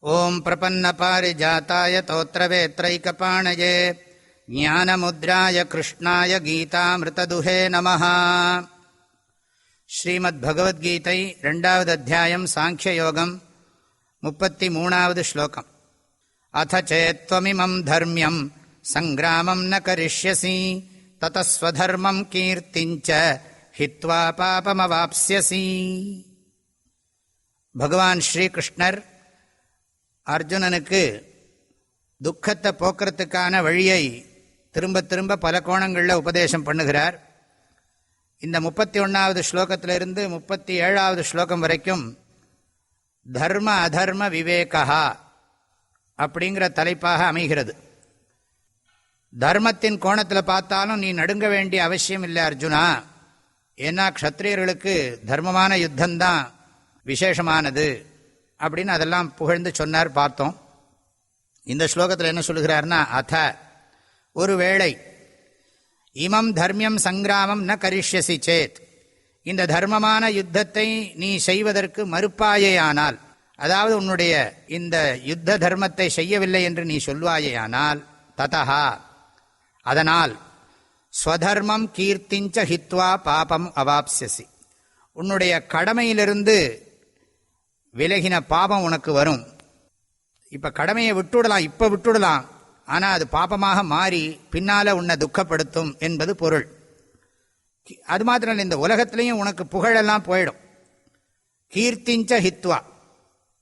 ஓம் பிரபன்னபாரிஜாதாய தோத்ரவேத்ரைகபாணயே ஞானமுத்ராய கிருஷ்ணாய கீதாமிருததுஹே நமஹ. ஸ்ரீமத் பகவத்கீதை 2வது அத்தியாயம் சாங்கியயோகம் 33வது ஸ்லோகம். அத சேத்வமிமம் தர்ம்யம் சங்கிராமம் ந கரிஷ்யசி ததஸ்வதர்மம் கீர்த்திஞ்ச ஹித்வா பாபமவாப்ஸ்யசி. பகவான் ஸ்ரீகிருஷ்ணர் அர்ஜுனனுக்கு துக்கத்தை போக்குறதுக்கான வழியை திரும்ப திரும்ப பல கோணங்களில் உபதேசம் பண்ணுகிறார். இந்த 31வது ஸ்லோகத்திலிருந்து 37வது ஸ்லோகம் வரைக்கும் தர்ம அதர்ம விவேகா அப்படிங்கிற தலைப்பாக அமைகிறது. தர்மத்தின் கோணத்தில் பார்த்தாலும் நீ நடுங்க வேண்டிய அவசியம் இல்லை அர்ஜுனா. ஏன்னா க்ஷத்ரியர்களுக்கு தர்மமான யுத்தம்தான் விசேஷமானது அப்படின்னு அதெல்லாம் புகழ்ந்து சொன்னார், பார்த்தோம். இந்த ஸ்லோகத்தில் என்ன சொல்கிறார்னா, அத ஒருவேளை இமம் தர்மியம் சங்கிராமம் ந கரிஷ்யசி சேத், இந்த தர்மமான யுத்தத்தை நீ செய்வதற்கு மறுப்பாயேயானால், அதாவது உன்னுடைய இந்த யுத்த தர்மத்தை செய்யவில்லை என்று நீ சொல்வாயேயானால், ததஹா அதனால், ஸ்வதர்மம் கீர்த்திஞ்ச ஹித்வா பாபம் அவாப்ஸ்யசி, உன்னுடைய கடமையிலிருந்து விலகின பாபம் உனக்கு வரும். இப்போ கடமையை விட்டுவிடலாம், இப்போ விட்டுவிடலாம், ஆனால் அது பாபமாக மாறி பின்னால் உன்னை துக்கப்படுத்தும் என்பது பொருள். அது மாத்திரம் இல்லை, இந்த உலகத்திலையும் உனக்கு புகழெல்லாம் போயிடும். கீர்த்திஞ்ச ஹித்வா,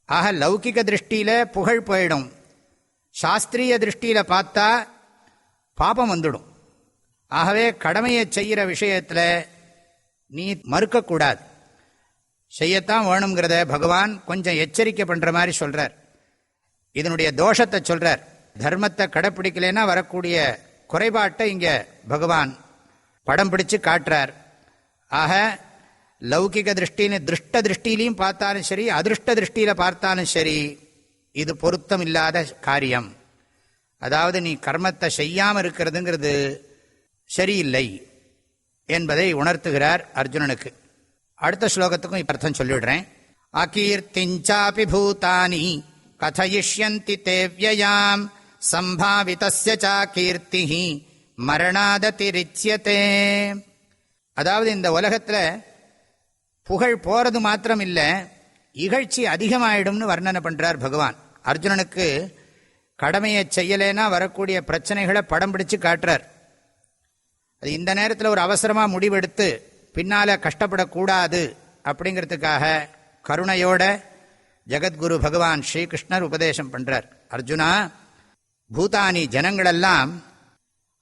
ஆக லௌகிக திருஷ்டியில் புகழ் போயிடும், சாஸ்திரிய திருஷ்டியில் பார்த்தா பாபம் வந்துடும். ஆகவே கடமையை செய்கிற விஷயத்தில் நீ மறுக்கக்கூடாது, செய்யத்தான் வேணுங்கிறத பகவான் கொஞ்சம் எச்சரிக்கை பண்ணுற மாதிரி சொல்கிறார். இதனுடைய தோஷத்தை சொல்கிறார். தர்மத்தை கடைப்பிடிக்கலைன்னா வரக்கூடிய குறைபாட்டை இங்கே பகவான் படம் பிடிச்சு காட்டுறார். ஆக லௌகிக திருஷ்டின்னு திருஷ்ட திருஷ்டிலையும் பார்த்தாலும் சரி, அதிருஷ்ட திருஷ்டியில் பார்த்தாலும் சரி, இது பொருத்தம் இல்லாத காரியம். அதாவது நீ கர்மத்தை செய்யாமல் இருக்கிறதுங்கிறது சரியில்லை என்பதை உணர்த்துகிறார் அர்ஜுனனுக்கு. அடுத்த ஸ்லோகத்துக்கும் இப்ப அர்த்தம் சொல்லிவிடுறேன். அகீர்த்திஞ்சாபி பூதானி கதயிஷ்யந்தி தே வ்யயாம் சம்பாவிதஸ்ய ச கீர்த்திஹி மரணாததிரிச்யதே. அதாவது இந்த உலகத்தில் புகழ் போறது மாத்திரம் இல்லை, இகழ்ச்சி அதிகமாயிடும்னு வர்ணனை பண்றார் பகவான். அர்ஜுனனுக்கு கடமையை செய்யலேனா வரக்கூடிய பிரச்சனைகளை படம் பிடிச்சு காட்டுறார். அது இந்த நேரத்தில் ஒரு அவசரமாக முடிவெடுத்து பின்னால் கஷ்டப்படக்கூடாது அப்படிங்கிறதுக்காக கருணையோட ஜெகத்குரு பகவான் ஸ்ரீகிருஷ்ணர் உபதேசம் பண்ணுறார். அர்ஜுனா, பூதானி ஜனங்களெல்லாம்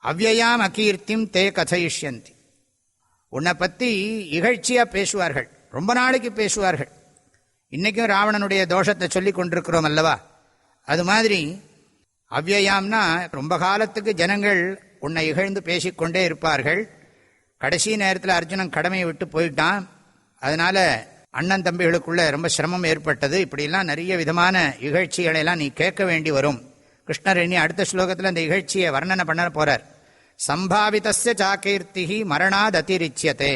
அவ்யயாம் அகீர்த்திம் தே கதயிஷ்யந்தி, உன்னை பற்றி இகழ்ச்சியாக பேசுவார்கள், ரொம்ப நாளைக்கு பேசுவார்கள். இன்றைக்கும் ராவணனுடைய தோஷத்தை சொல்லி கொண்டிருக்கிறோம் அல்லவா, அது மாதிரி அவ்யயாம்னா ரொம்ப காலத்துக்கு ஜனங்கள் உன்னை இகழ்ந்து பேசிக்கொண்டே இருப்பார்கள். கடைசி நேரத்தில் அர்ஜுனன் கடமையை விட்டு போயிட்டான். அதனால அண்ணன் தம்பிகளுக்குள்ள ரொம்ப சிரமம் ஏற்பட்டது. இப்படிலாம் நிறைய விதமான இகழ்ச்சிகளை எல்லாம் நீ கேட்க வேண்டி வரும். கிருஷ்ணர் இனி அடுத்த ஸ்லோகத்தில் அந்த இகழ்ச்சியை வர்ணனை பண்ண போறார். சம்பாவிதஸ்ய சாகீர்த்திஹி மரணாத் அதிரிச்யதே.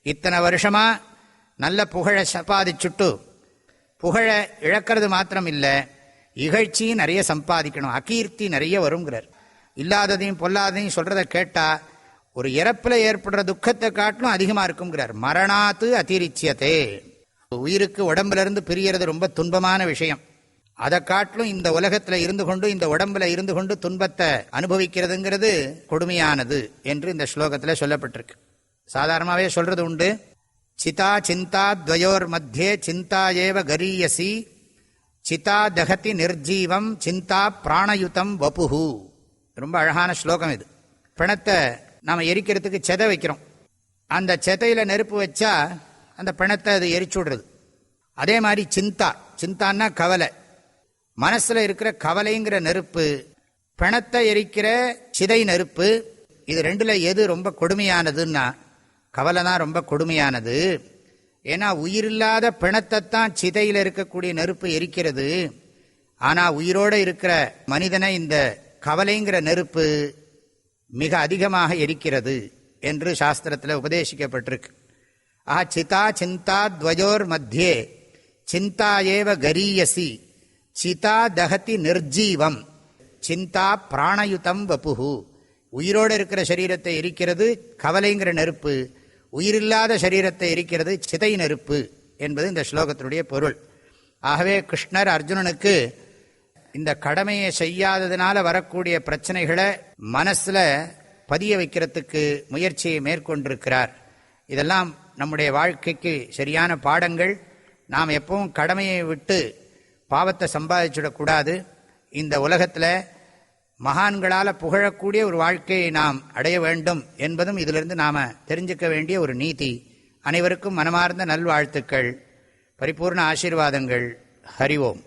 இத்தனை வருஷமா நல்ல புகழை சம்பாதிச்சுட்டு புகழை இழக்கிறது மாத்திரம் இல்லை, இகழ்ச்சியும் நிறைய சம்பாதிக்கணும், அகீர்த்தி நிறைய வருங்கிறார். இல்லாததையும் பொல்லாததையும் சொல்றதை கேட்டா ஒரு இறப்பில் ஏற்படுற துக்கத்தை காட்டிலும் அதிகமாக இருக்குங்கிறார். மரணாத்து அதிரிச்சியதே, உயிருக்கு உடம்புல இருந்து பிரியறது ரொம்ப துன்பமான விஷயம். அதை காட்டிலும் இந்த உலகத்தில் இருந்து கொண்டு, இந்த உடம்புல இருந்து கொண்டு துன்பத்தை அனுபவிக்கிறதுங்கிறது கொடுமையானது என்று இந்த ஸ்லோகத்தில் சொல்லப்பட்டிருக்கு. சாதாரணமாகவே சொல்றது உண்டு, சிதா சிந்தா துவயோர் மத்தியே சிந்தா ஏவ கரீயசி சிதா தகதி நிர்ஜீவம் சிந்தா பிராணயுதம் வபுஹு. ரொம்ப அழகான ஸ்லோகம் இது. பிணத்தை நாம் எரிக்கிறதுக்கு செதை வைக்கிறோம். அந்த செதையில் நெருப்பு வச்சா அந்த பிணத்தை அது எரிச்சு விடுறது. அதே மாதிரி சிந்தா, சிந்தான்னா கவலை, மனசில் இருக்கிற கவலைங்கிற நெருப்பு, பிணத்தை எரிக்கிற சிதை நெருப்பு, இது ரெண்டில் எது ரொம்ப கொடுமையானதுன்னா கவலை தான் ரொம்ப கொடுமையானது. ஏன்னா உயிரில்லாத பிணத்தைத்தான் சிதையில் இருக்கக்கூடிய நெருப்பு எரிக்கிறது. ஆனால் உயிரோடு இருக்கிற மனிதனை இந்த கவலைங்கிற நெருப்பு மிக அதிகமாக எரிக்கிறது என்று சாஸ்திரத்தில் உபதேசிக்கப்பட்டிருக்கு. சிதா சிந்தா துவயோர் மத்தியே சிந்தா ஏவ கரீயசி சிதா தகதி நிர்ஜீவம் சிந்தா பிராணயுதம் வபுகு. உயிரோடு இருக்கிற சரீரத்தை எரிக்கிறது கவலைங்கிற நெருப்பு, உயிரில்லாத சரீரத்தை எரிக்கிறது சிதை நெருப்பு என்பது இந்த ஸ்லோகத்தினுடைய பொருள். ஆகவே கிருஷ்ணர் அர்ஜுனனுக்கு இந்த கடமையை செய்யாததுனால வரக்கூடிய பிரச்சனைகளை மனசில் பதிய வைக்கிறதுக்கு முயற்சியை மேற்கொண்டிருக்கிறார். இதெல்லாம் நம்முடைய வாழ்க்கைக்கு சரியான பாடங்கள். நாம் எப்பவும் கடமையை விட்டு பாவத்தை சம்பாதிச்சுடக்கூடாது. இந்த உலகத்தில் மகான்களால் புகழக்கூடிய ஒரு வாழ்க்கையை நாம் அடைய வேண்டும் என்பதும் இதிலிருந்து நாம் தெரிஞ்சுக்க வேண்டிய ஒரு நீதி. அனைவருக்கும் மனமார்ந்த நல்வாழ்த்துக்கள், பரிபூர்ண ஆசீர்வாதங்கள். ஹரி ஓம்.